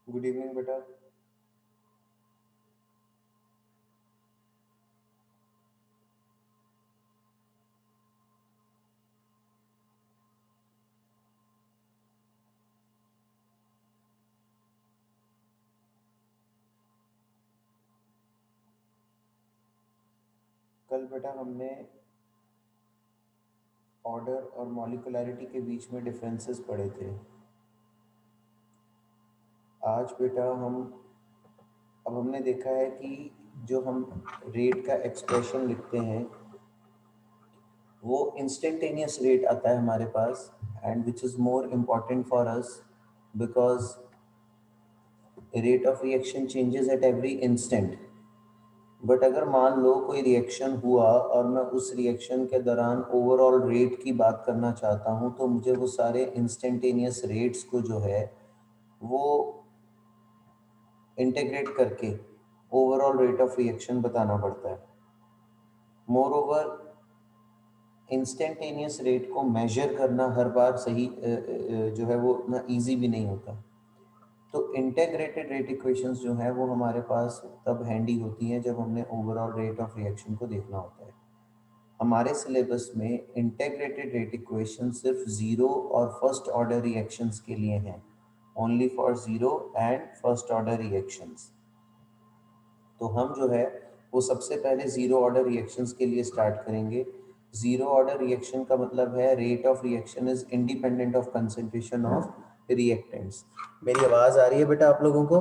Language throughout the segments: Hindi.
गुड इवनिंग बेटा। कल बेटा हमने ऑर्डर और मॉलिक्युलैरिटी के बीच में डिफरेंसेस पढ़े थे। आज बेटा अब हमने देखा है कि जो हम रेट का एक्सप्रेशन लिखते हैं वो इंस्टेंटेनियस रेट आता है हमारे पास, and which is more important for us because rate of reaction changes at every instant. But अगर मान लो कोई रिएक्शन हुआ और मैं उस रिएक्शन के दौरान ओवरऑल रेट की बात करना चाहता हूँ, तो मुझे वो सारे इंस्टेंटेनियस रेट्स को जो है वो इंटीग्रेट करके ओवरऑल रेट ऑफ रिएक्शन बताना पड़ता है। मोर ओवर इंस्टेंटेनियस रेट को मेजर करना हर बार सही जो है वो उतना ईजी भी नहीं होता। तो इंटीग्रेटेड रेट इक्वेशंस जो है वो हमारे पास तब हैंडी होती हैं जब हमने ओवरऑल रेट ऑफ रिएक्शन को देखना होता है। हमारे सिलेबस में इंटीग्रेटेड रेट इक्वेशन सिर्फ ज़ीरो और फर्स्ट ऑर्डर रिएक्शंस के लिए हैं, only for zero and first order reactions. तो हम जो है वो सबसे पहले ज़ीरो ऑर्डर रिएक्शंस के लिए स्टार्ट करेंगे। ज़ीरो ऑर्डर रिएक्शन का मतलब है rate of reaction is independent of concentration of reactants. मेरी आवाज़ आ रही है बेटा आप लोगों को?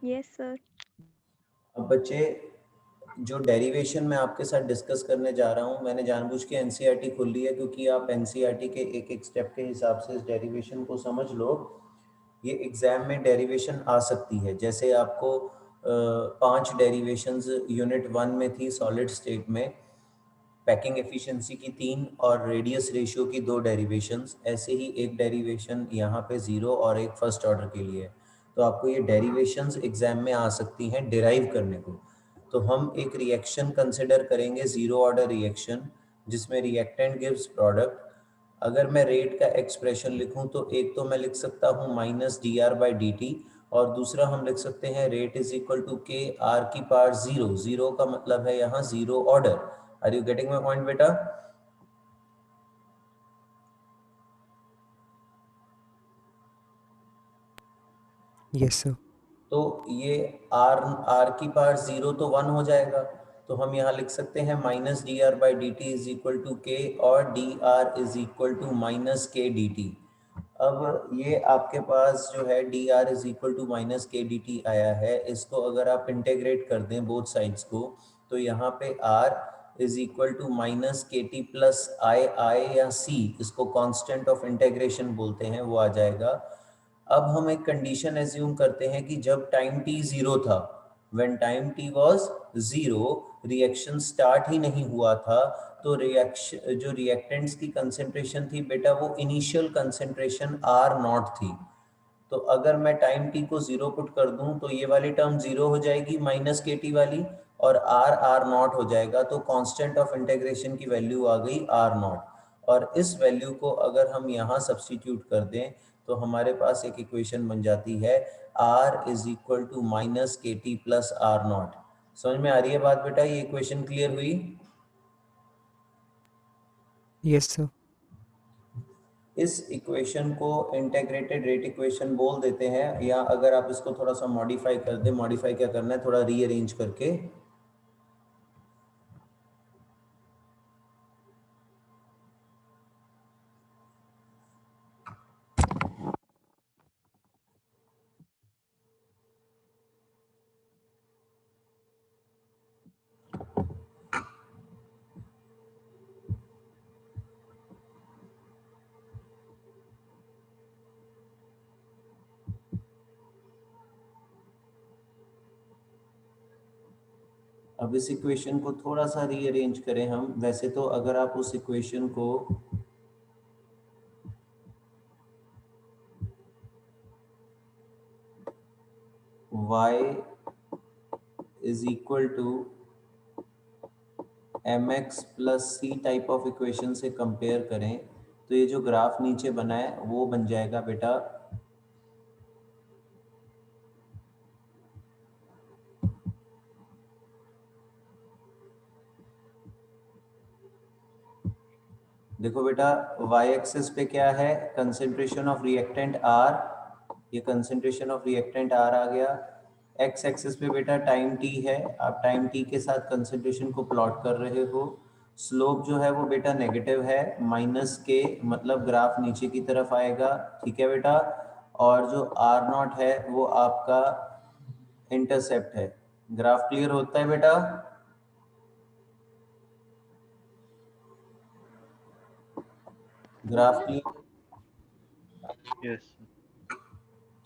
Yes, sir. अब बच्चे, जो डेरिवेशन मैं आपके साथ डिस्कस करने जा रहा हूँ, मैंने जानबूझ के एनसीईआरटी खोल ली है क्योंकि आप एनसीईआरटी के एक एक स्टेप के हिसाब से इस डेरिवेशन को समझ लो। ये एग्जाम में डेरिवेशन आ सकती है। जैसे आपको 5 डेरिवेशंस यूनिट 1 में थी सॉलिड स्टेट में, पैकिंग एफिशिएंसी की 3 और रेडियस रेशियो की 2 डेरिवेशंस, ऐसे ही एक डेरिवेशन यहाँ पे ज़ीरो और एक फर्स्ट ऑर्डर के लिए है। तो आपको ये डेरिवेशंस एग्जाम में आ सकती हैं डिराइव करने को। तो हम एक रिएक्शन कंसिडर करेंगे, ज़ीरो ऑर्डर रिएक्शन, जिसमें रिएक्टेंट गिव्स प्रोडक्ट। अगर मैं रेट का एक्सप्रेशन लिखूं तो एक तो मैं लिख सकता हूं minus D R by D T, और दूसरा हम लिख सकते हैं रेट इज इक्वल टू के आर की पावर ज़ीरो। ज़ीरो का मतलब है यहाँ zero order. Are you getting my point बेटा? Yes, sir. तो ये आर आर की पावर ज़ीरो तो 1 हो जाएगा, तो हम यहाँ लिख सकते हैं minus D R by D T is equal to K, और D R is equal to minus K D T. अब ये आपके पास जो है D R is equal to minus K D T आया है, इसको अगर आप इंटेग्रेट कर दें बोथ साइड्स को, तो यहाँ पे R is equal to minus के टी प्लस आई आई या सी, इसको कांस्टेंट ऑफ इंटेग्रेशन बोलते हैं, वो आ जाएगा। अब हम एक कंडीशन एज्यूम करते हैं कि जब टाइम टी ज़ीरो था, when time T was zero, reaction start ही नहीं हुआ था, तो रिएक्शन जो रिएक्टेंट्स की कंसेंट्रेशन थी बेटा, वो इनिशियल कंसेंट्रेशन आर नॉट थी। तो अगर मैं टाइम टी को ज़ीरो पुट कर दूं तो ये वाली टर्म ज़ीरो हो जाएगी माइनस के टी वाली, और आर आर नॉट हो जाएगा। तो कांस्टेंट ऑफ इंटीग्रेशन की वैल्यू आ गई आर नॉट, और इस वैल्यू को अगर हम यहाँ सब्सटीट्यूट कर दें तो हमारे पास एक इक्वेशन बन जाती है R is equal to minus के टी प्लस आर नॉट। समझ में आ रही है बात बेटा? ये इक्वेशन क्लियर हुई? Yes, sir. इस इक्वेशन को इंटीग्रेटेड रेट इक्वेशन बोल देते हैं, या अगर आप इसको थोड़ा सा मॉडिफाई कर दें, मॉडिफाई क्या करना है, थोड़ा रीअरेंज करके, अब इस इक्वेशन को थोड़ा सा रीअरेंज करें हम। वैसे तो अगर आप उस इक्वेशन को y is equal to mx plus C type of equation से कंपेयर करें, तो ये जो ग्राफ नीचे बना है वो बन जाएगा बेटा देखो बेटा वाई एक्सिस पे क्या है, कंसेंट्रेशन ऑफ रिएक्टेंट आर, ये कंसेंट्रेशन ऑफ रिएक्टेंट आर आ गया। एक्स एक्सिस पे बेटा टाइम टी है, आप टाइम टी के साथ कंसेंट्रेशन को प्लॉट कर रहे हो। स्लोप जो है वो बेटा नेगेटिव है, माइनस के, मतलब ग्राफ नीचे की तरफ आएगा, ठीक है बेटा। और जो आर नॉट है वो आपका इंटरसेप्ट है। ग्राफ क्लियर होता है बेटा? Graph clear? यस।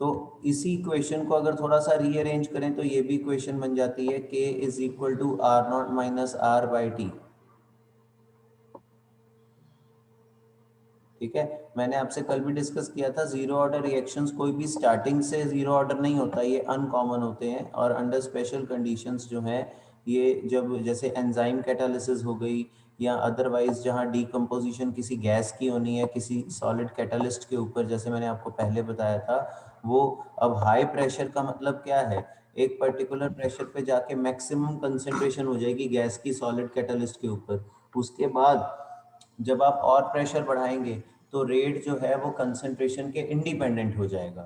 तो इसी इक्वेशन को अगर थोड़ा सा रीअरेंज करें तो ये भी इक्वेशन बन जाती है k is equal to are naught minus R by T. ठीक है, मैंने आपसे कल भी डिस्कस किया था, जीरो ऑर्डर रिएक्शंस कोई भी स्टार्टिंग से जीरो ऑर्डर नहीं होता, ये अनकॉमन होते हैं। और अंडर स्पेशल कंडीशंस जो हैं, ये जब जैसे एंजाइम कैटालिसिस हो गई या अदरवाइज जहाँ डीकम्पोजिशन किसी गैस की होनी है किसी सॉलिड कैटालिस्ट के ऊपर, जैसे मैंने आपको पहले बताया था, वो अब हाई प्रेशर का मतलब क्या है, एक पर्टिकुलर प्रेशर पे जाके मैक्सिमम कंसेंट्रेशन हो जाएगी गैस की सॉलिड कैटालिस्ट के ऊपर। उसके बाद जब आप और प्रेशर बढ़ाएंगे तो रेट जो है वो कंसंट्रेशन के इंडिपेंडेंट हो जाएगा।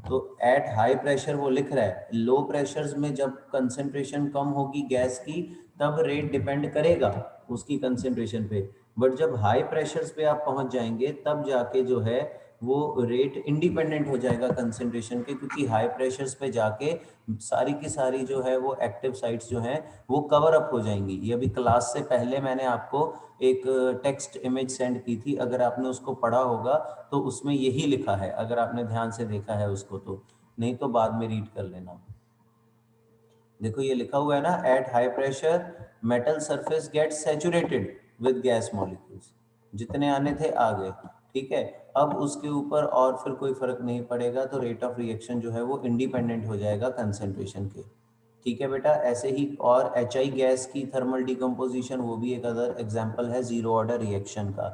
तो एट हाई प्रेशर वो लिख रहा है, लो प्रेशर्स में जब कंसंट्रेशन कम होगी गैस की तब रेट डिपेंड करेगा उसकी कंसंट्रेशन पे, बट जब हाई प्रेशर्स पे आप पहुंच जाएंगे तब जाके जो है वो रेट इंडिपेंडेंट हो जाएगा कंसंट्रेशन के, क्योंकि हाई प्रेशर्स पे जाके सारी की सारी जो है वो एक्टिव साइट्स जो हैं वो कवर अप हो जाएंगी। ये अभी क्लास से पहले मैंने आपको एक टेक्स्ट इमेज सेंड की थी, अगर आपने उसको पढ़ा होगा तो उसमें यही लिखा है, अगर आपने ध्यान से देखा है उसको तो, नहीं तो बाद में रीड कर लेना। देखो ये लिखा हुआ है ना, at high pressure metal surface gate saturated with gas molecules, जितने आने थे आ गए, ठीक है। अब उसके ऊपर और फिर कोई फर्क नहीं पड़ेगा, तो रेट ऑफ रिएक्शन जो है वो इंडिपेंडेंट हो जाएगा कंसेंट्रेशन के, ठीक है बेटा। ऐसे ही और एच आई गैस की थर्मल डिकम्पोजिशन, वो भी एक अदर एग्जाम्पल है जीरो ऑर्डर रिएक्शन का।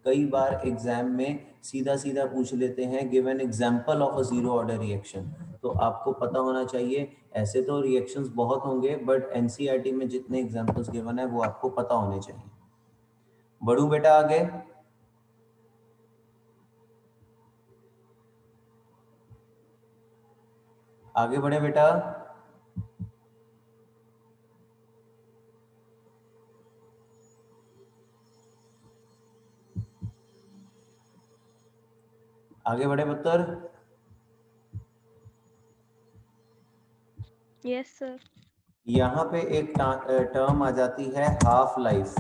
कई बार एग्जाम में सीधा सीधा पूछ लेते हैं give an example of a zero order reaction, तो आपको पता होना चाहिए। ऐसे तो रिएक्शंस बहुत होंगे बट एनसीईआरटी में जितने एग्जाम्पल्स गिवन है वो आपको पता होने चाहिए। बढ़ू बेटा आगे? आगे बढ़े बेटा। आगे बढ़े पुत्र। Yes sir. यहाँ पे एक टर्म आ जाती है half life,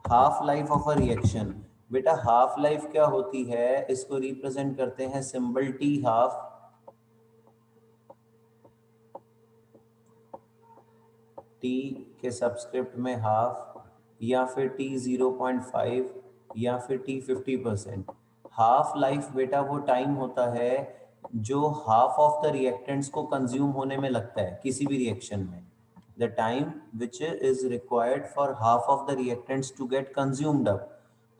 half life of a reaction. बेटा हाफ लाइफ क्या होती है, इसको रिप्रेजेंट करते हैं सिंबल टी हाफ, टी के सबस्क्रिप्ट में हाफ, या फिर टी 0.5, या फिर टी 50%। हाफ लाइफ बेटा वो टाइम होता है जो हाफ ऑफ द रिएक्टेंट्स को कंज्यूम होने में लगता है किसी भी रिएक्शन में, the time which is required for half of the reactants to get consumed up.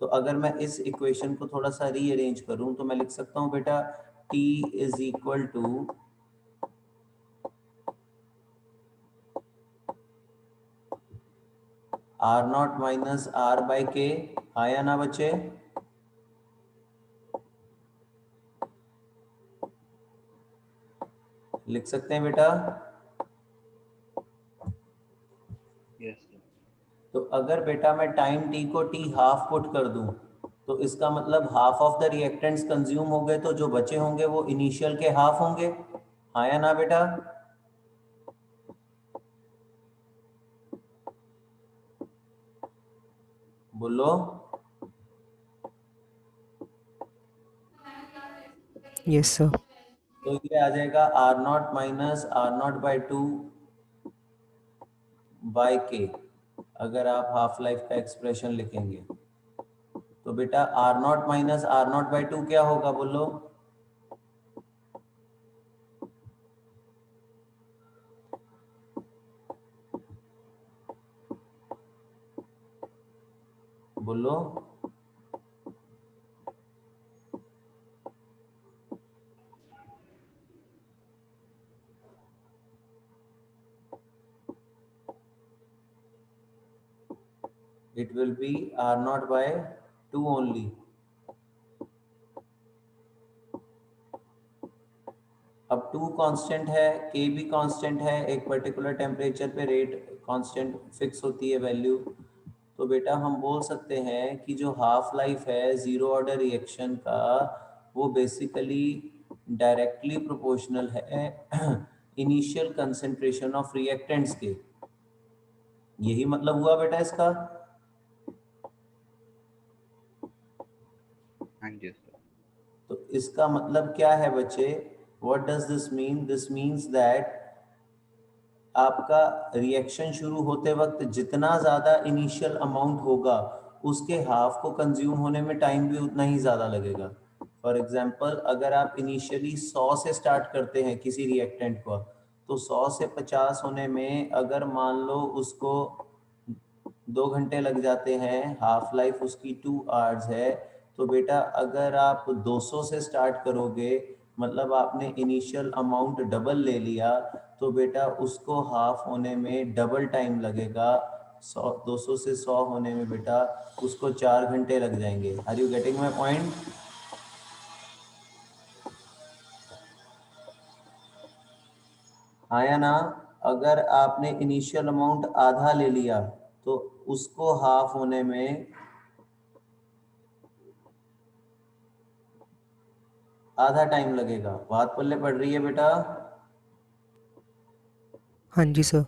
तो अगर मैं इस इक्वेशन को थोड़ा सा रीअरेंज करूं तो मैं लिख सकता हूं बेटा T is equal to are naught minus R by K, हाँ या ना बच्चे? लिख सकते हैं बेटा? Yes sir. तो अगर बेटा मैं टाइम टी को टी हाफ पुट कर दूं तो इसका मतलब half of the reactants consume हो गए, तो जो बचे होंगे वो इनिशियल के हाफ होंगे, हाँ या ना बेटा? बोलो। Yes, sir. तो ये आ जाएगा R naught minus R naught by two by K, अगर आप हाफ लाइफ का एक्सप्रेशन लिखेंगे तो बेटा are naught minus R naught by two क्या होगा, बोलो। बोलो। It will be R naught by 2 only. अब 2 कांस्टेंट है, K भी कांस्टेंट है, एक पर्टिकुलर टेम्परेचर पे रेट कांस्टेंट फिक्स होती है वैल्यू। तो बेटा हम बोल सकते हैं कि जो हाफ लाइफ है जीरो ऑर्डर रिएक्शन का वो बेसिकली डायरेक्टली प्रोपोर्शनल है इनिशियल कंसंट्रेशन ऑफ रिएक्टेंट्स के। यही मतलब हुआ बेटा इसका। हाँ जी सर। तो इसका मतलब क्या है बच्चे, what does this mean? This means that आपका रिएक्शन शुरू होते वक्त जितना ज़्यादा इनिशियल अमाउंट होगा उसके हाफ को कंज्यूम होने में टाइम भी उतना ही ज़्यादा लगेगा। फॉर एग्जांपल अगर आप इनिशियली 100 से स्टार्ट करते हैं किसी रिएक्टेंट को, तो 100 से 50 होने में अगर मान लो उसको 2 घंटे लग जाते हैं, हाफ लाइफ उसकी 2 आवर्स है, तो बेटा अगर आप 200 से स्टार्ट करोगे मतलब आपने इनिशियल अमाउंट डबल ले लिया, तो बेटा उसको हाफ होने में डबल टाइम लगेगा। 200 से 100 होने में बेटा उसको 4 घंटे लग जाएंगे। Are you getting my point? आया ना? अगर आपने इनिशियल अमाउंट आधा ले लिया तो उसको हाफ होने में आधा टाइम लगेगा। बात पल्ले पड़ रही है बेटा? हाँ जी सर।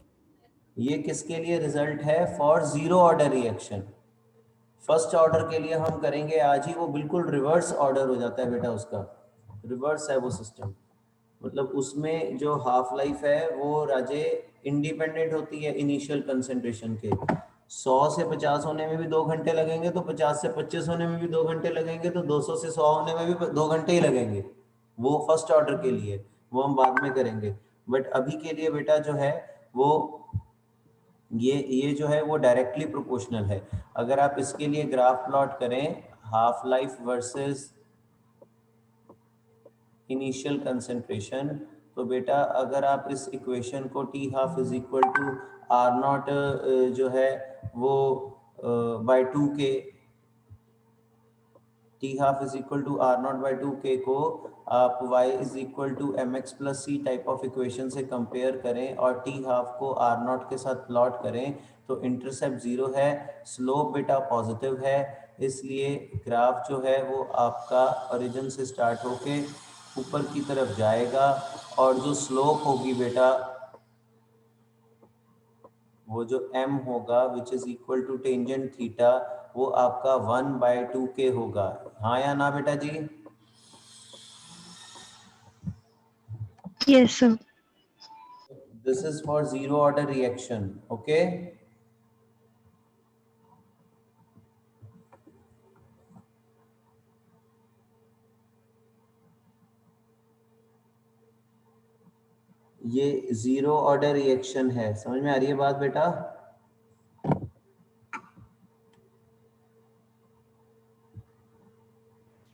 ये किसके लिए रिजल्ट है? For zero order reaction. First order के लिए हम करेंगे आज ही, वो बिल्कुल रिवर्स ऑर्डर हो जाता है बेटा, उसका रिवर्स है वो सिस्टम। मतलब उसमें जो हाफ लाइफ है वो राजे इंडिपेंडेंट होती है इनिशियल कंसंट्रेशन के। 100 से 50 होने में भी 2 घंटे लगेंगे, तो 50 से 25 होने में भी 2 घंटे लगेंगे, तो 200 से 100 होने में भी 2 घंटे ही लगेंगे। वो फर्स्ट ऑर्डर के लिए, वो हम बाद में करेंगे। बट अभी के लिए बेटा जो है वो ये जो है वो डायरेक्टली प्रोपोर्शनल है। अगर आप इसके लिए ग्राफ प्लॉट करें, half life versus initial concentration, तो बेटा अगर आप इस इक्वेशन को T half is equal to are naught जो है वो by 2k, T half is equal to are naught by 2k को आप y is equal to M X plus C type of equation से कंपेयर करें और टी हाफ को आर नॉट के साथ प्लॉट करें, तो इंटरसेप्ट 0 है, स्लोप बेटा पॉजिटिव है, इसलिए ग्राफ जो है वो आपका ओरिजिन से स्टार्ट होके ऊपर की तरफ जाएगा और जो स्लोप होगी बेटा वो जो m होगा which is equal to tangent theta, वो आपका 1/2k होगा। हाँ या ना बेटा जी? Yes, sir. This is for zero order reaction, okay? ये जीरो ऑर्डर रिएक्शन है, समझ में आ रही है बात बेटा?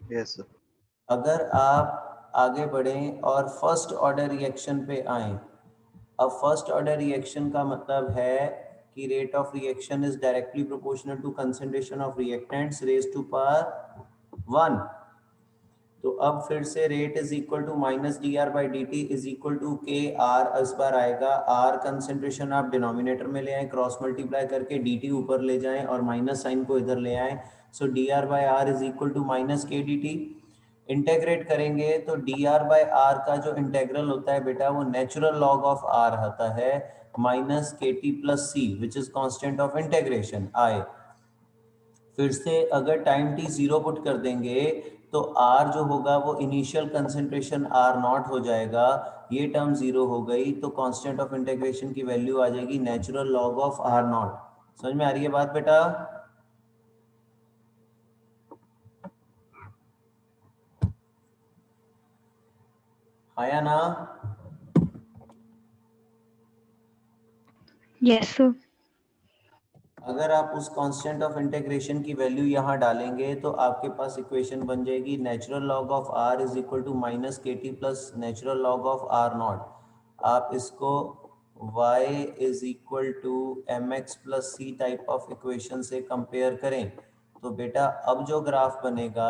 Yes sir. अगर आप आगे बढ़ें और फर्स्ट ऑर्डर रिएक्शन पे आए, अब फर्स्ट ऑर्डर रिएक्शन का मतलब है कि rate of reaction is directly proportional to concentration of reactants raise to power 1। तो अब फिर से rate is equal to minus D R by D T is equal to के आर, इस बार आएगा आर कंसेंट्रेशन आप डिनोमिनेटर में ले आए, क्रॉस मल्टीप्लाई करके डी टी ऊपर ले जाएं और माइनस साइन को इधर ले आए। So D are by R is equal to minus K D T. Integrate करेंगे तो डी आर बाई आर का जो इंटेग्रल होता है बेटा वो नेचुरल लॉग ऑफ आर होता है माइनस के T plus c which is constant of integration आए। फिर से अगर टाइम टी 0 पुट कर देंगे तो आर जो होगा वो इनिशियल कंसेंट्रेशन आर नॉट हो जाएगा, ये टर्म 0 हो गई, तो कांस्टेंट ऑफ इंटीग्रेशन की वैल्यू आ जाएगी natural log of are naught. समझ में आ रही है बात बेटा? आया ना? Yes, sir. अगर आप उस कांस्टेंट ऑफ इंटीग्रेशन की वैल्यू यहाँ डालेंगे तो आपके पास इक्वेशन बन जाएगी natural log of R is equal to minus के T plus natural log of are naught. आप इसको y is equal to mx plus C type of equation से कंपेयर करें, तो बेटा अब जो ग्राफ बनेगा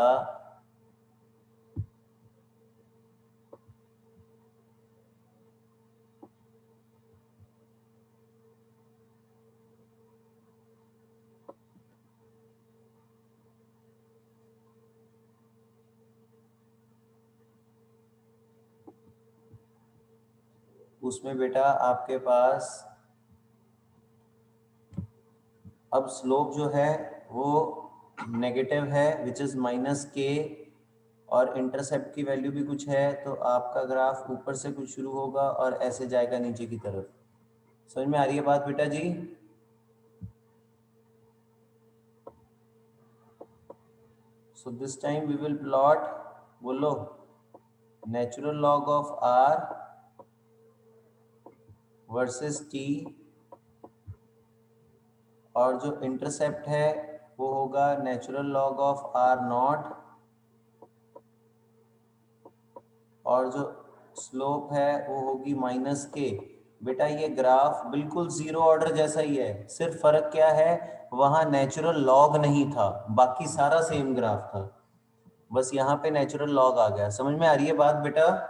उसमें बेटा आपके पास अब स्लोप जो है वो नेगेटिव है विच इज माइनस के, और इंटरसेप्ट की वैल्यू भी कुछ है, तो आपका ग्राफ ऊपर से कुछ शुरू होगा और ऐसे जाएगा नीचे की तरफ। समझ में आ रही है बात बेटा जी? So this time we will plot, बोलो, natural log of R versus T, और जो इंटरसेप्ट है वो होगा natural log of are naught, और जो स्लोप है वो होगी माइनस के। बेटा ये ग्राफ बिल्कुल जीरो ऑर्डर जैसा ही है, सिर्फ फर्क क्या है, वहां नेचुरल लॉग नहीं था, बाकी सारा सेम ग्राफ था, बस यहाँ पे नेचुरल लॉग आ गया। समझ में आ रही है बात बेटा?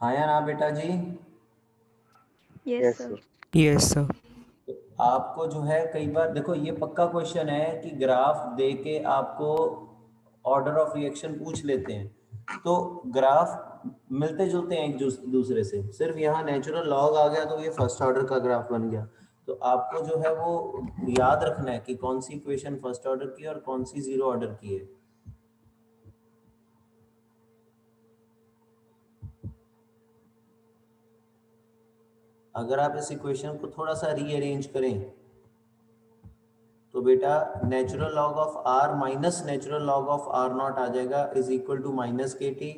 हाँ या ना बेटा जी? Yes, sir. Yes, sir. तो आपको जो है कई बार देखो, ये पक्का क्वेश्चन है कि ग्राफ दे के आपको ऑर्डर ऑफ रिएक्शन पूछ लेते हैं, तो ग्राफ मिलते जुलते हैं एक दूसरे से, सिर्फ यहाँ नेचुरल लॉग आ गया तो ये फर्स्ट ऑर्डर का ग्राफ बन गया। तो आपको जो है वो याद रखना है कि कौन सी इक्वेशन फर्स्ट ऑर्डर की है और कौन सी जीरो ऑर्डर की है। अगर आप इस इक्वेशन को थोड़ा सा रीअरेंज करें तो बेटा natural log of R minus natural log of are naught आ जाएगा इज इक्वल टू माइनस के T.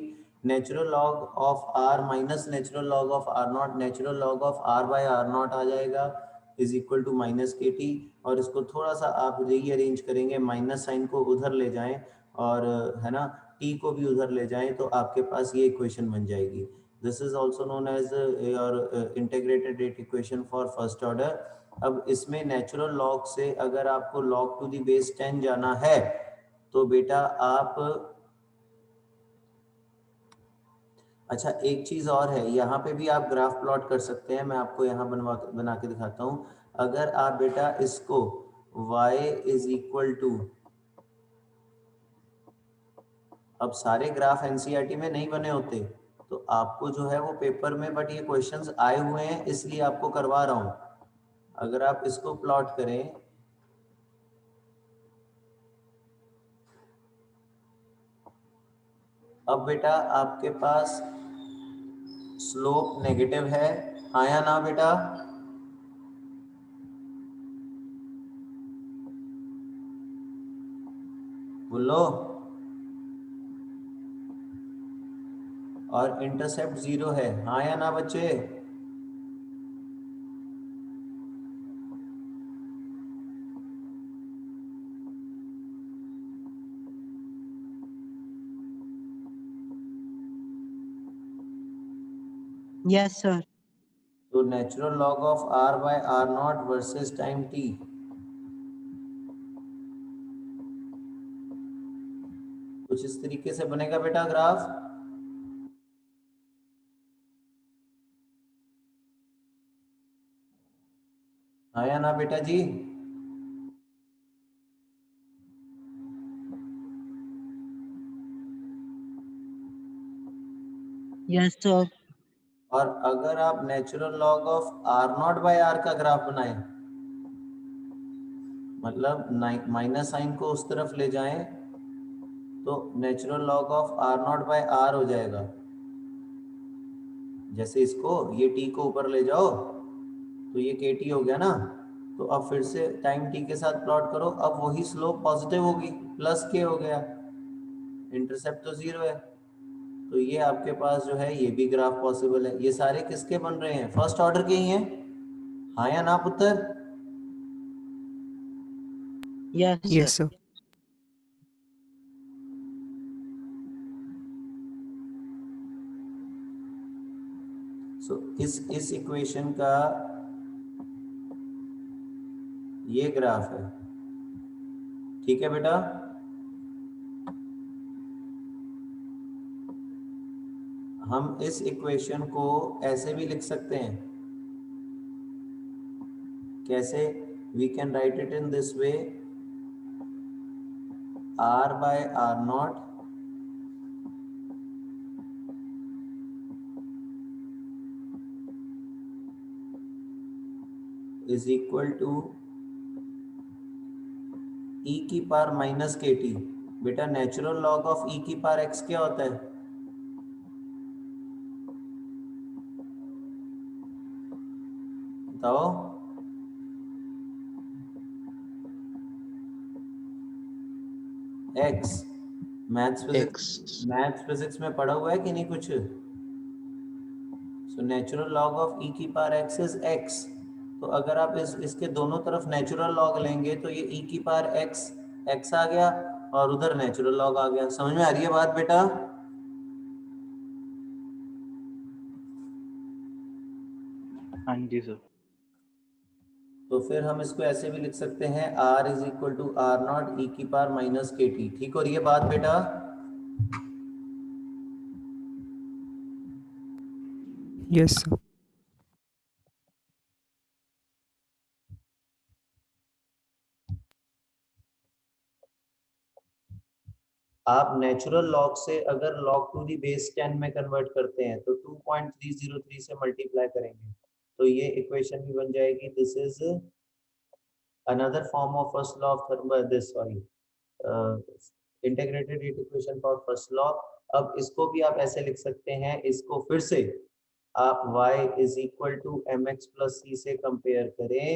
Natural log of R minus natural log of are naught, natural log of are by are naught आ जाएगा इज इक्वल टू माइनस के टी। और इसको थोड़ा सा आप रीअरेंज करेंगे, माइनस साइन को उधर ले जाएं और है ना टी को भी उधर ले जाएं, तो आपके पास ये इक्वेशन बन जाएगी। This is also known as your integrated rate equation for first order. अब इसमें नेचुरल लॉग से अगर आपको लॉग टू दी बेस 10 जाना है तो बेटा आप, अच्छा एक चीज और है, यहाँ पे भी आप ग्राफ प्लॉट कर सकते हैं, मैं आपको यहाँ बना के दिखाता हूँ। अगर आप बेटा इसको y इज इक्वल टू, अब सारे ग्राफ एनसीईआरटी में नहीं बने होते, तो आपको जो है वो पेपर में, बट ये क्वेश्चंस आए हुए हैं इसलिए आपको करवा रहा हूँ। अगर आप इसको प्लॉट करें, अब बेटा आपके पास स्लोप नेगेटिव है, हाँ या ना बेटा? बोलो। और इंटरसेप्ट जीरो है, हाँ या ना बच्चे? Yes, sir. तो natural log of are by are naught versus time t, कुछ इस तरीके से बनेगा बेटा ग्राफ। हाँ या ना बेटा जी? Yes, sir. और अगर आप natural log of are naught by r का ग्राफ बनाएं, मतलब माइनस साइन को उस तरफ ले जाएं, तो natural log of are naught by r हो जाएगा। जैसे इसको ये टी को ऊपर ले जाओ तो ये के टी हो गया ना, तो अब फिर से टाइम टी के साथ प्लॉट करो, अब वही स्लोप पॉजिटिव होगी, प्लस के हो गया, इंटरसेप्ट तो जीरो है, तो ये आपके पास जो है ये भी ग्राफ पॉसिबल है। ये सारे किसके बन रहे हैं? फर्स्ट ऑर्डर के ही हैं, हाँ या ना पुत्र? Yes, Yes, sir. sir. सो इस इक्वेशन का ये ग्राफ है, ठीक है बेटा। हम इस इक्वेशन को ऐसे भी लिख सकते हैं, कैसे? We can write it in this way, r by r naught is equal to e की पावर माइनस के टी। बेटा नेचुरल लॉग ऑफ e की पावर x क्या होता है? बताओ। x। मैथ्स फिजिक्स में पढ़ा हुआ है कि नहीं कुछ? So natural log of e की पावर x इज x। तो अगर आप इसके दोनों तरफ नेचुरल लॉग लेंगे तो ये e की पावर x आ गया और उधर नेचुरल लॉग आ गया। समझ में आ रही है बात बेटा? हाँ जी सर। तो फिर हम इसको ऐसे भी लिख सकते हैं, r is equal to are naught E की पावर माइनस के टी। ठीक हो रही है बात बेटा? Yes, sir. आप नेचुरल लॉग से अगर लॉग टू दी बेस 10 में कन्वर्ट करते हैं तो 2.303 से मल्टीप्लाई करेंगे तो ये इक्वेशन भी बन जाएगी। This is another form of first law of integrated rate equation for first law। अब इसको भी आप ऐसे लिख सकते हैं, इसको फिर से आप y is equal to M X plus C से कंपेयर करें।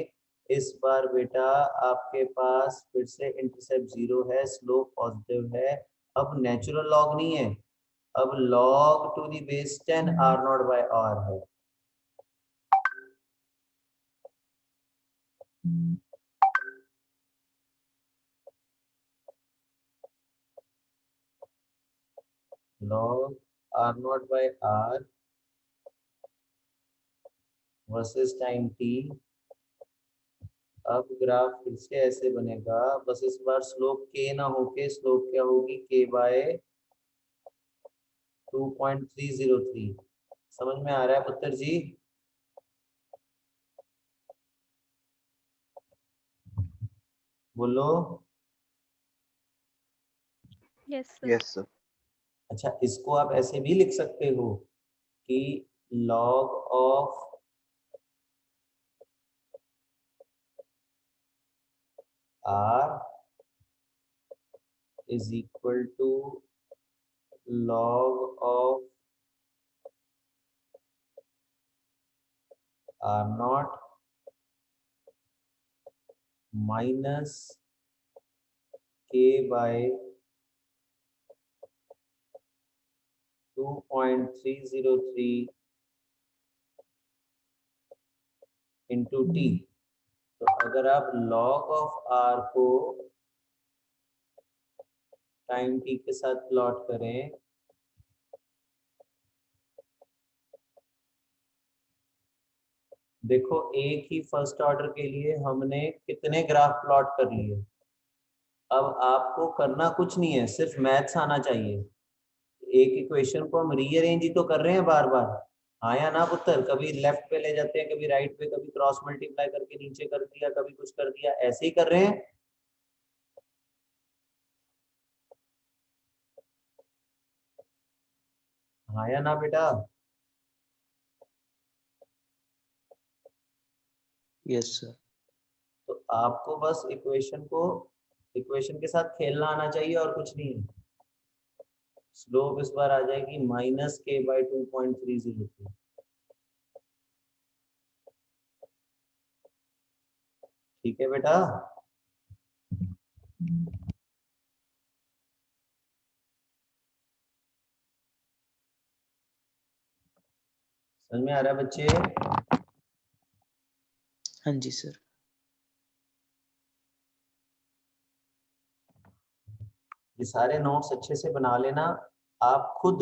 इस बार बेटा आपके पास फिर से इंटरसेप्ट 0 है, स्लोप पॉजिटिव है। अब नेचुरल लॉग नहीं है, अब log to the base 10 r naught by r है। log r naught by r versus time t। अब ग्राफ फिर से ऐसे बनेगा, बस इस बार स्लोप k ना होके स्लोप क्या होगी, k बाय 2.303। समझ में आ रहा है पुत्र जी? बोलो। Yes, sir. Yes sir. अच्छा, इसको आप ऐसे भी लिख सकते हो कि log of r is equal to log of r naught minus k by 2.303 into t. तो अगर आप log ऑफ r को टाइम t के साथ प्लॉट करें देखो, एक ही फर्स्ट ऑर्डर के लिए हमने कितने ग्राफ प्लॉट कर लिए। अब आपको करना कुछ नहीं है, सिर्फ मैथ्स आना चाहिए। एक इक्वेशन को हम रीअरेंज ही तो कर रहे हैं बार बार, हाँ या ना पुत्र? कभी लेफ्ट पे ले जाते हैं, कभी राइट पे, कभी क्रॉस मल्टीप्लाई करके नीचे कर दिया, कभी कुछ कर दिया, ऐसे ही कर रहे हैं। हाँ या ना बेटा? Yes sir. तो आपको बस इक्वेशन के साथ खेलना आना चाहिए और कुछ नहीं है। स्लोप इस बार आ जाएगी माइनस के बाई 2.303। ठीक है बेटा? समझ में आ रहा है बच्चे? हाँ जी सर। ये सारे नोट्स अच्छे से बना लेना। आप खुद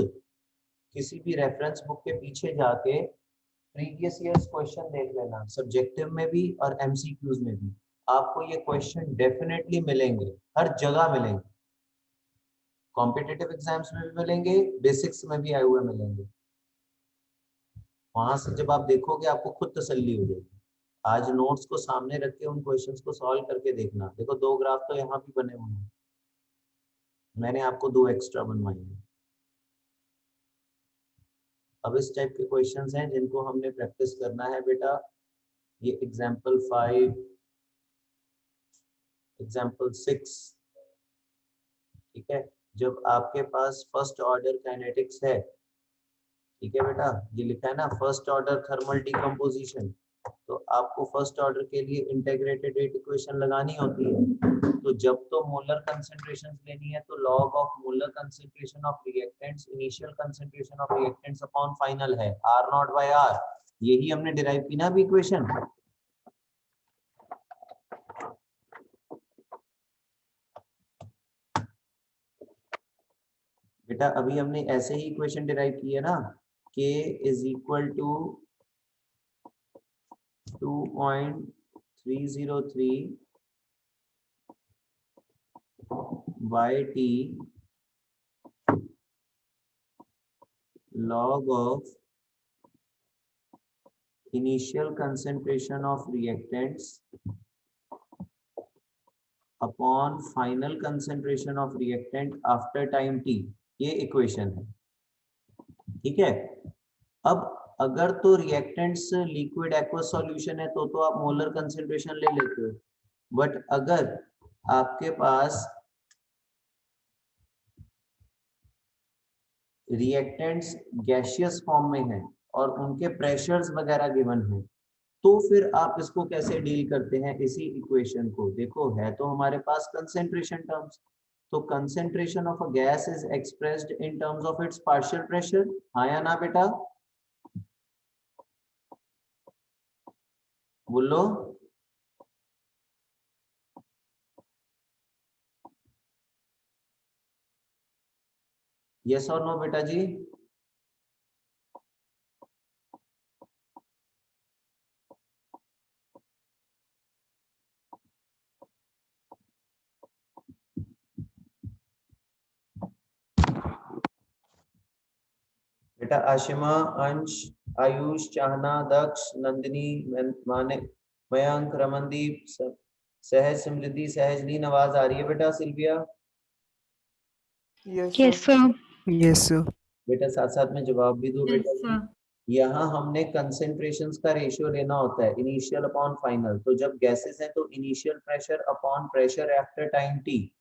किसी भी रेफरेंस बुक के पीछे जाके प्रीवियस ईयर्स क्वेश्चन देख लेना, सब्जेक्टिव में भी और एमसीक्यूज में भी आपको ये क्वेश्चन डेफिनेटली मिलेंगे, हर जगह मिलेंगे, कॉम्पिटिटिव एग्जाम्स में भी मिलेंगे, बेसिक्स में भी आए हुए मिलेंगे। वहां से जब आप देखोगे आपको खुद तसल्ली हो जाएगी। आज नोट्स को सामने रख के उन क्वेश्चंस को सॉल्व करके देखना। देखो 2 ग्राफ तो यहाँ भी बने हुए हैं, मैंने आपको 2 एक्स्ट्रा बनवाए हैं। अब इस टाइप के क्वेश्चंस हैं जिनको हमने प्रैक्टिस करना है बेटा। ये एग्जाम्पल 5, एग्जाम्पल 6, ठीक है। जब आपके पास फर्स्ट ऑर्डर काइनेटिक्स है, ठीक है बेटा, ये लिखा है ना फर्स्ट ऑर्डर थर्मल डिकम्पोजिशन, तो आपको फर्स्ट ऑर्डर के लिए इंटीग्रेटेड रेट इक्वेशन लगानी होती है। तो जब तो मोलर कंसंट्रेशंस लेनी है तो log of molar concentration of reactants initial concentration of reactants upon final है आर नॉट बाय आर। यही हमने डिराइव की ना अभी इक्वेशन। बेटा अभी हमने ऐसे ही इक्वेशन डिराइव की है ना, k is equal to 2.303 by t log of initial concentration of reactants upon final concentration of reactant after time t, ये इक्वेशन है, ठीक है। अब अगर तो रिएक्टेंट्स लिक्विड एक्वस सॉल्यूशन है तो आप मोलर कंसंट्रेशन ले लेते हो, बट अगर आपके पास रिएक्टेंट्स गैसियस फॉर्म में है और उनके प्रेशर्स वगैरह गिवन है, तो फिर आप इसको कैसे डील करते हैं इसी इक्वेशन को। देखो है तो हमारे पास कंसंट्रेशन टर्म्स, तो concentration of a gas is expressed in terms of its partial pressure, हाँ या ना बेटा, बोलो। यस और नो बेटा जी। बेटा आशिमा, अंश, आयुष, चाहना, दक्ष, नंदिनी, माने, मयंक, रमनदीप, सहज, समृद्धि, सहजलीन, आवाज आ रही है बेटा? Sylvia Yes, sir. Yes, sir. बेटा साथ साथ में जवाब भी दो Yes, बेटा जी। sir. यहाँ हमने कंसेंट्रेशंस का रेशियो लेना होता है, इनिशियल अपॉन फाइनल। तो जब गैसेस हैं तो initial pressure upon pressure after time T.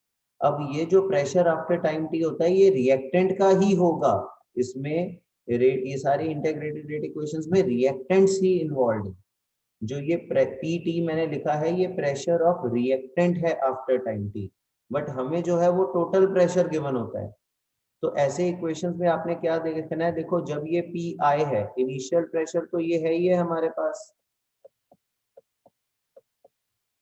अब ये जो प्रेशर आफ्टर टाइम टी होता है ये रिएक्टेंट का ही होगा, इसमें ये सारी इंटीग्रेटेड रेट इक्वेशंस में रिएक्टेंट्स ही इन्वॉल्व है। जो ये पीटी मैंने लिखा है ये प्रेशर ऑफ रिएक्टेंट है आफ्टर टाइम टी, बट हमें जो है वो टोटल प्रेशर गिवन होता है। तो ऐसे इक्वेशंस में आपने क्या देखना है, देखो जब ये पी आई है इनिशियल प्रेशर तो ये है ही है हमारे पास,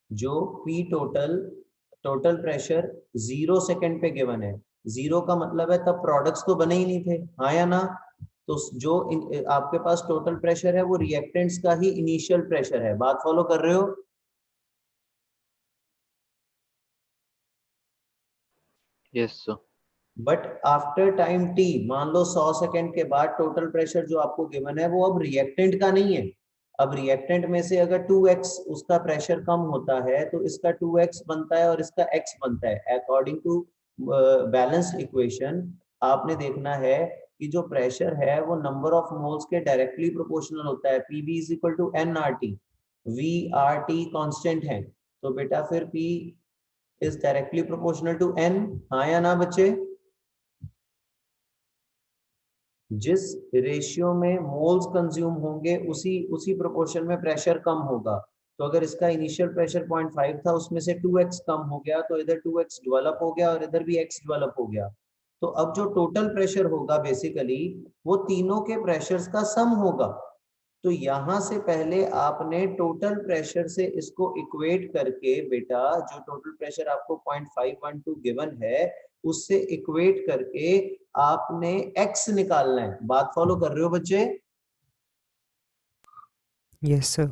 जो पी टोटल प्रेशर 0 सेकंड पे गिवन है। 0 का मतलब है तब प्रोडक्ट्स तो बने ही नहीं थे, हाँ या ना। तो जो आपके पास टोटल प्रेशर है वो रिएक्टेंट्स का ही इनिशियल प्रेशर है। बात फॉलो कर रहे हो? Yes sir. But after time T, मान लो 100 सेकंड के बाद टोटल प्रेशर जो आपको गिवन है वो अब रिएक्टेंट का नहीं है। अब रिएक्टेंट में से अगर 2x उसका प्रेशर कम होता है तो इसका 2x बनता है और इसका x बनता है। अकॉर्डिंग टू बैलेंस्ड इक्वेशन आपने देखना है कि जो प्रेशर है वो नंबर ऑफ मोल्स के डायरेक्टली प्रोपोर्शनल होता है। Pv is equal to nRT, VRT constant है, तो बेटा फिर P is directly proportional to n, हाँ या ना बच्चे। जिस रेशियो में मोल्स कंज्यूम होंगे उसी प्रोपोर्शन में प्रेशर कम होगा। तो अगर इसका इनिशियल प्रेशर 0.5 था उसमें से 2x कम हो गया तो इधर 2x डेवलप हो गया और इधर भी x डेवलप हो गया। तो अब जो टोटल प्रेशर होगा बेसिकली वो तीनों के प्रेशर्स का सम होगा। तो यहां से पहले आपने टोटल प्रेशर से इसको इक्वेट करके बेटा जो टोटल प्रेशर आपको 0.512 गिवन है उससे इक्वेट करके आपने x निकालना है। बात फॉलो कर रहे हो बच्चे? Yes, sir.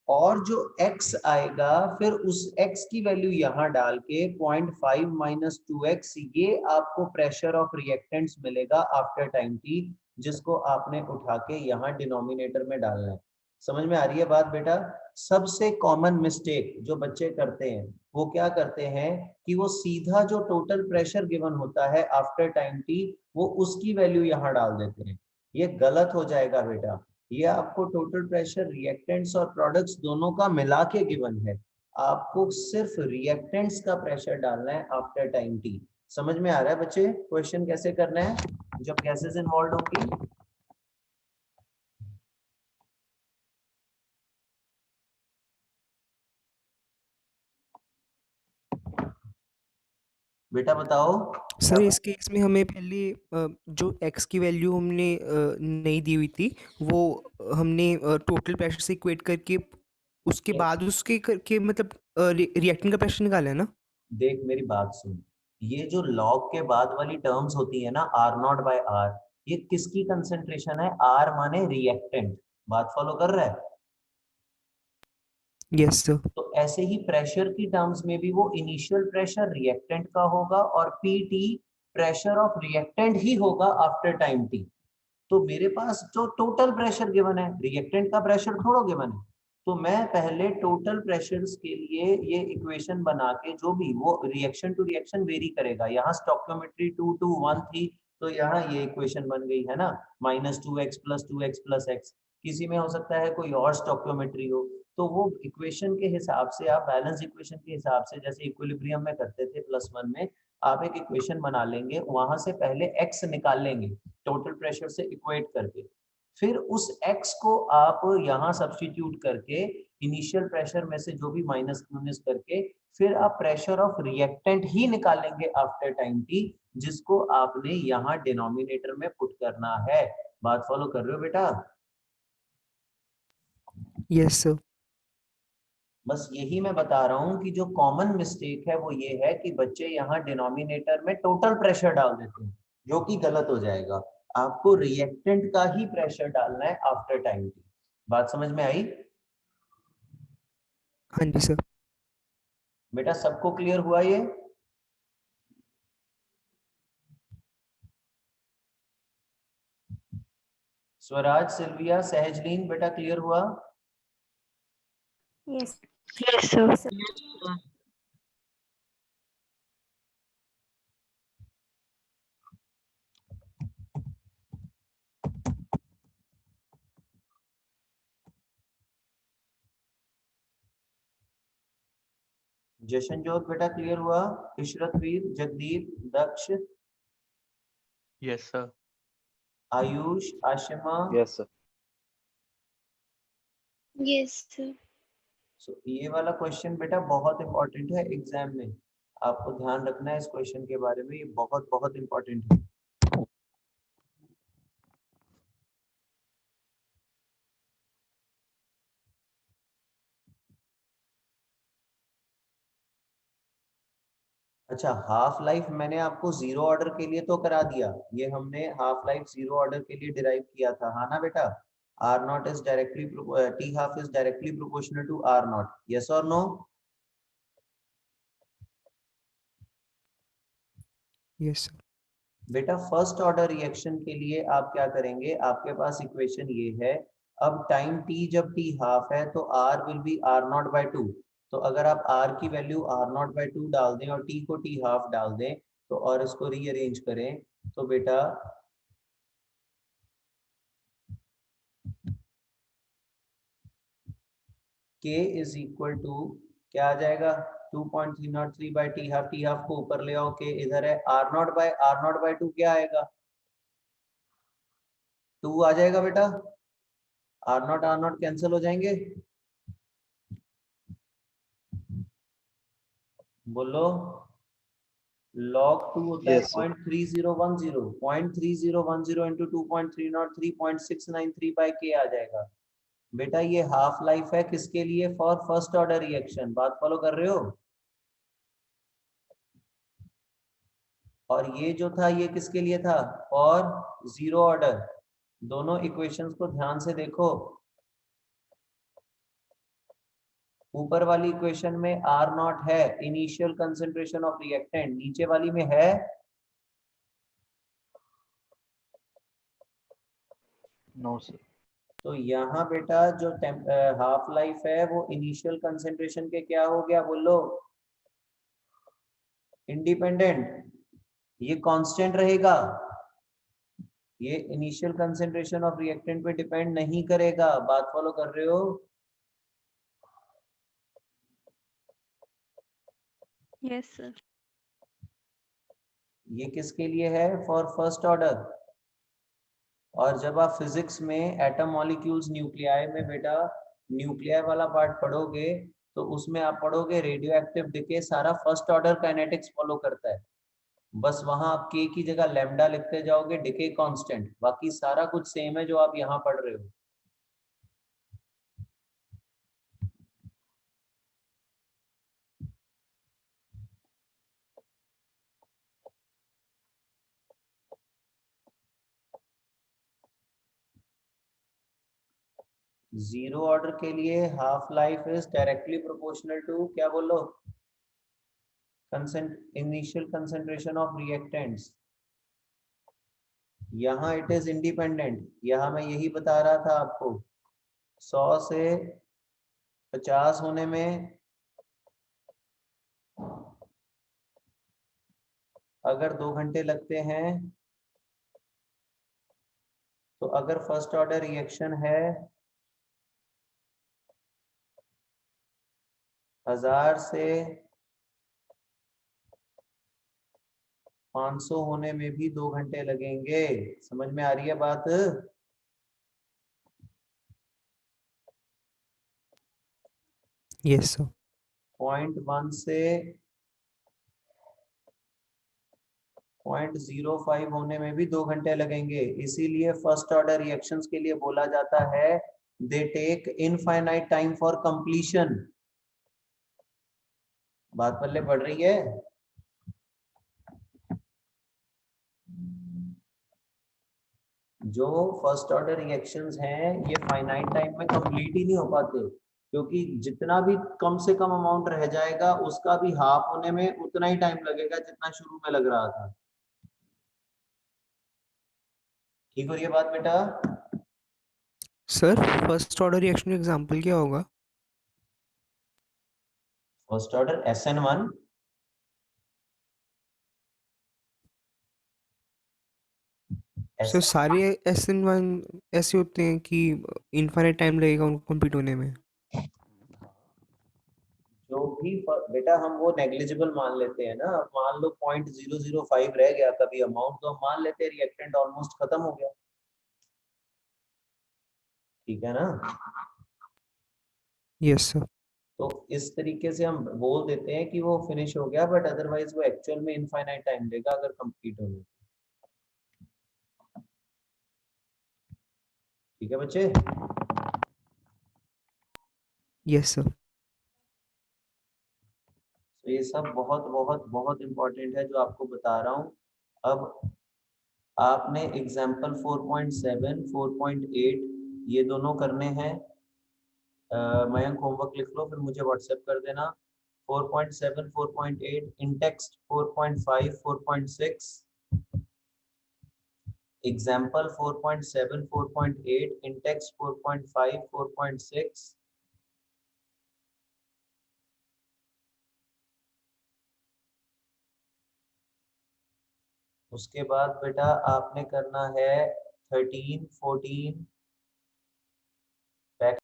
और जो x आएगा फिर उस x की वैल्यू यहाँ डाल के 0.5 माइनस 2x, ये आपको प्रेशर ऑफ रिएक्टेंट्स मिलेगा आफ्टर टाइम t, जिसको आपने उठा के यहाँ डिनोमिनेटर में डालना है। समझ में आ रही है बात बेटा? सबसे कॉमन मिस्टेक जो बच्चे करते हैं वो क्या करते हैं कि वो सीधा जो टोटल प्रेशर गिवन होता है आफ्टर टाइम t, वो उसकी वैल्यू यहाँ डाल देते हैं। ये गलत हो जाएगा बेटा। ये आपको टोटल प्रेशर रिएक्टेंट्स और प्रोडक्ट्स दोनों का मिला के गिवन है। आपको सिर्फ रिएक्टेंट्स का प्रेशर डालना है आफ्टर टाइम टी। समझ में आ रहा है बच्चे क्वेश्चन कैसे करना है जब गैसेस इन्वॉल्व होंगी? बेटा बताओ। सर इस केस में हमें पहले जो x की वैल्यू हमने नहीं दी हुई थी वो हमने टोटल प्रेशर से इक्वेट करके उसके बाद उसके करके मतलब रिएक्टेंट का प्रेशर निकाला है ना? देख मेरी बात सुन, ये जो लॉग के बाद वाली टर्म्स होती है ना आर नॉट बाय आर, ये किसकी कंसेंट्रेशन है? आर माने रिएक्टेंट। बात फॉलो कर रहा है? Yes sir. तो ऐसे ही प्रेशर की टर्म्स में भी वो इनिशियल प्रेशर रिएक्टेंट का होगा और पीटी प्रेशर ऑफ रिएक्टेंट ही होगा आफ्टर टाइम टी। तो मेरे पास जो टोटल प्रेशर गिवन है, रिएक्टेंट का प्रेशर थोड़ा गिवन है, तो मैं पहले टोटल प्रेशर्स के लिए ये इक्वेशन बना के, जो भी वो रिएक्शन टू रिएक्शन वेरी करेगा, यहाँ स्टोइकियोमेट्री 2 to 1 थी तो यहाँ ये इक्वेशन बन गई है ना, -2x + 2x + x। किसी में हो सकता है कोई और स्टोइकियोमेट्री हो, तो वो इक्वेशन के हिसाब से आप बैलेंस इक्वेशन के हिसाब से जैसे इक्विलिब्रियम में करते थे +1 में, आप एक इक्वेशन बना लेंगे, वहां से पहले x निकाल लेंगे टोटल प्रेशर से इक्वेट करके, फिर उस x को आप यहाँ सब्स्टिट्यूट करके इनिशियल प्रेशर में से जो भी माइनस माइनस करके फिर आप प्रेशर ऑफ रिएक्टेंट ही निकालेंगे आफ्टर टाइम टी, जिसको आपने यहाँ डिनोमिनेटर में पुट करना है। बात फॉलो कर रहे हो बेटा? Yes sir. बस यही मैं बता रहा हूँ कि जो कॉमन मिस्टेक है वो ये है कि बच्चे यहाँ डिनोमिनेटर में टोटल प्रेशर डाल देते हैं, जो कि गलत हो जाएगा। आपको रिएक्टेंट का ही प्रेशर डालना है आफ्टर टाइम टी। बात समझ में आई? हाँ जी सर। बेटा सबको क्लियर हुआ ये? स्वराज, सिल्विया, सहजलीन, बेटा क्लियर हुआ? Yes. Yes, sir. जशनजोत बेटा क्लियर हुआ? इशरतवीर, जगदीप, दक्ष, Yes, sir. Ayush, Ashima? Yes, sir. Yes, sir. ये वाला क्वेश्चन बेटा बहुत इंपॉर्टेंट है एग्जाम में, आपको ध्यान रखना है इस क्वेश्चन के बारे में, ये बहुत बहुत इंपॉर्टेंट है। अच्छा, हाफ लाइफ मैंने आपको जीरो ऑर्डर के लिए तो करा दिया, ये हमने हाफ लाइफ जीरो ऑर्डर के लिए डिराइव किया था, हाँ ना बेटा? Are naught is directly t half is directly proportional to are naught, yes और नो? Yes sir. बेटा फर्स्ट ऑर्डर रिएक्शन के लिए आप क्या करेंगे, आपके पास इक्वेशन ये है, अब टाइम t जब t हाफ है तो r विल बी r0/2, तो अगर आप r की वैल्यू r0/2 डाल दें और t को t हाफ डाल दें तो और इसको रीअरेंज करें तो बेटा k इज इक्वल टू क्या आ जाएगा, 2.303/t हाफ, t हाफ को ऊपर ले आओ, k इधर है, r0/2 क्या आएगा, 2 आ जाएगा बेटा, r0 कैंसिल हो जाएंगे, बोलो। log 2 होता है Yes, sir. 0.3010, 0.3010 into 2.303.693 by k आ जाएगा। बेटा ये हाफ लाइफ है किसके लिए? For first order reaction. बात फॉलो कर रहे हो? और ये जो था ये किसके लिए था? For zero order. दोनों इक्वेशंस को ध्यान से देखो, ऊपर वाली इक्वेशन में आर नॉट है इनिशियल कंसेंट्रेशन ऑफ रिएक्टेंट, नीचे वाली में है नो सर। तो यहाँ बेटा जो हाफ लाइफ है वो इनिशियल कंसेंट्रेशन के क्या हो गया बोलो, इंडिपेंडेंट, ये कांस्टेंट रहेगा, ये इनिशियल कंसेंट्रेशन ऑफ रिएक्टेंट पे डिपेंड नहीं करेगा। बात फॉलो कर रहे हो? Yes sir. ये किसके लिए है? For first order. और जब आप फिजिक्स में एटम मॉलिक्यूल्स न्यूक्लियाई में बेटा न्यूक्लियाई वाला पार्ट पढ़ोगे तो उसमें आप पढ़ोगे रेडियो एक्टिव डिके सारा फर्स्ट ऑर्डर काइनेटिक्स फॉलो करता है। बस वहां आप के की जगह लैम्डा लिखते जाओगे, डिके कांस्टेंट, बाकी सारा कुछ सेम है जो आप यहाँ पढ़ रहे हो। जीरो ऑर्डर के लिए half life is directly proportional to क्या बोलो, इनिशियल कंसेंट्रेशन ऑफ रिएक्टेंट्स। यहाँ इट इज इंडिपेंडेंट, यहाँ मैं यही बता रहा था आपको 100 से 50 होने में अगर 2 घंटे लगते हैं तो अगर फर्स्ट ऑर्डर रिएक्शन है 1000 से 500 होने में भी 2 घंटे लगेंगे। समझ में आ रही है बात? Yes sir. 0.1 से 0.05 होने में भी 2 घंटे लगेंगे। इसीलिए फर्स्ट ऑर्डर रिएक्शंस के लिए बोला जाता है they take infinite time for completion. बात पल्ले पड़ रही है? जो फर्स्ट ऑर्डर रिएक्शंस हैं ये फाइनाइट टाइम में कंप्लीट ही नहीं हो पाते, क्योंकि जितना भी कम से कम अमाउंट रह जाएगा उसका भी हाफ होने में उतना ही टाइम लगेगा जितना शुरू में लग रहा था। ठीक हो रही है बात बेटा? सर फर्स्ट ऑर्डर रिएक्शन का एग्जांपल क्या होगा? फर्स्ट ऑर्डर SN1 सर सारे SN1 ऐसे होते हैं कि इनफाइनाइट टाइम लगेगा उनको कंप्लीट होने में। जो भी बेटा हम वो नेग्लिजिबल मान लेते हैं ना। अब मान लो 0.005 रह गया कभी अमाउंट, तो हम मान लेते हैं रिएक्टेंट ऑलमोस्ट खत्म हो गया। ठीक है ना? Yes sir. तो इस तरीके से हम बोल देते हैं कि वो फिनिश हो गया, बट अदरवाइज वो एक्चुअल में इनफाइनाइट टाइम लेगा अगर कंप्लीट हो गया। ठीक है बच्चे? Yes sir. तो ये सब बहुत बहुत बहुत इंपॉर्टेंट है जो आपको बता रहा हूँ। अब आपने एग्जाम्पल 4.7 4.8 ये दोनों करने हैं। मयंक होमवर्क लिख लो फिर मुझे व्हाट्सएप कर देना। 4.7 4.8 इन टेक्स्ट 4.5 4.6 एग्जाम्पल 4.7 4.8 इन टेक्स्ट 4.5 4.6। उसके बाद बेटा आपने करना है 13 14